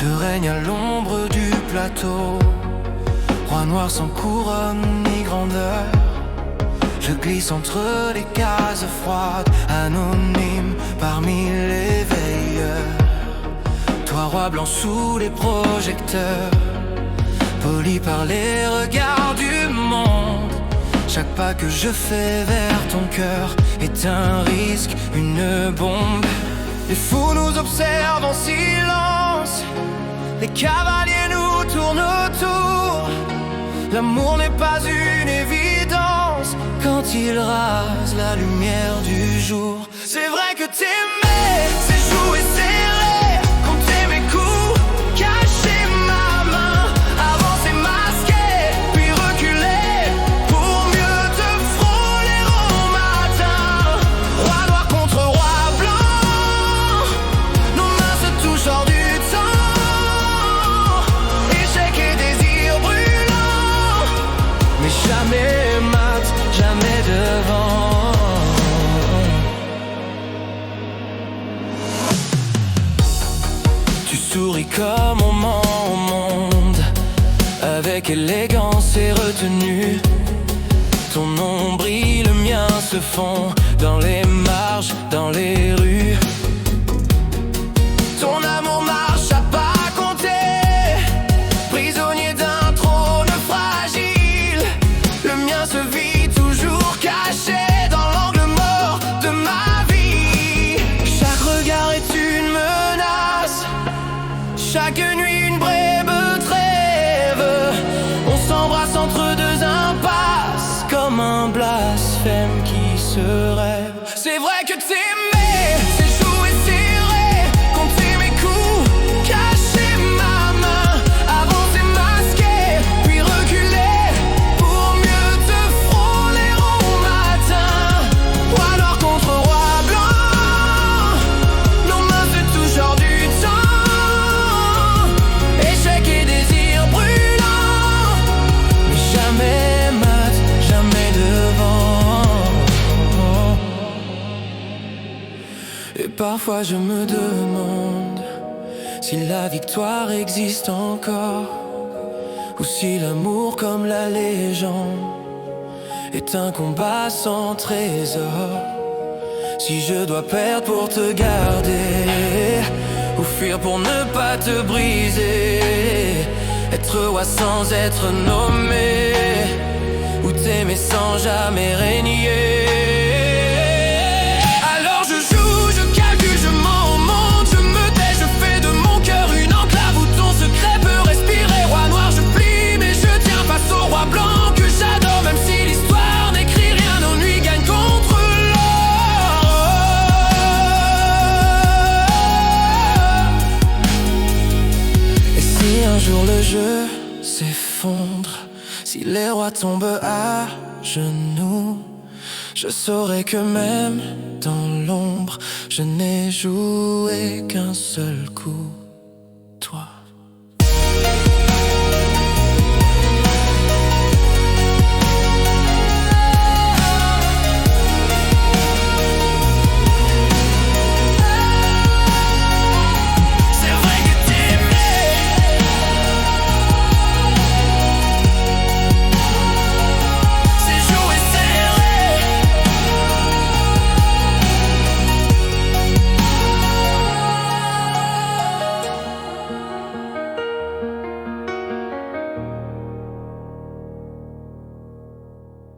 Je règne à l'ombre du plateau, roi noir sans couronne ni grandeur. Je glisse entre les cases froides, anonyme parmi les veilleurs. Toi roi blanc sous les projecteurs, poli par les regards du monde. Chaque pas que je fais vers ton cœur est un risque, une bombe. Les fous nous observent en silence, les cavaliers nous tournent autour. L'amour n'est pas une évidence quand il rase la lumière du jour. C'est vrai que t'aimer, c'est jouer serré, compter mes coups, cacher ma main, avancer masqué, puis reculer pour mieux te frôler au matin. Roi noir contre roi blanc, nos mains se touchent hors du temps. Échec et désir brûlant, mais jamais mat, jamais devant. Tu souris comme on ment au monde, avec élégance et retenue. Ton nombril, le mien se fond dans les marges, dans les rues. Ton amour marche à pas compter, prisonnier d'un trône fragile. Le mien se vit toujours caché dans l'angle mort de ma vie. Chaque regard est une menace, chaque nuit une brève trêve. On s'embrasse entre deux impasses, comme un blasphème qui se rêve. C'est vrai que t'aimer, c'est jouer serré, compter mes coups, cacher ma main, avancer masqué, puis reculer pour mieux te frôler au matin. Roi noir contre roi blanc, nos mains se touchent hors du temps. Échec et désir brûlant, mais jamais mat, jamais devant. Et parfois je me demande si la victoire existe encore, ou si l'amour comme la légende est un combat sans trésor. Si je dois perdre pour te garder, ou fuir pour ne pas te briser, être roi sans être nommé, ou t'aimer sans jamais régner. Alors je joue, je calcule, je m'en monte, je me tais, je fais de mon cœur une enclave où ton secret peut respirer. Roi noir, je plie, mais je tiens face au roi blanc que j'adore, même si l'histoire n'écrit rien, nos nuits gagnent contre l'or. Et si un jour le jeu s'effondre, si les rois tombent à genoux, je saurai que même dans l'ombre, je n'ai joué qu'un seul coup.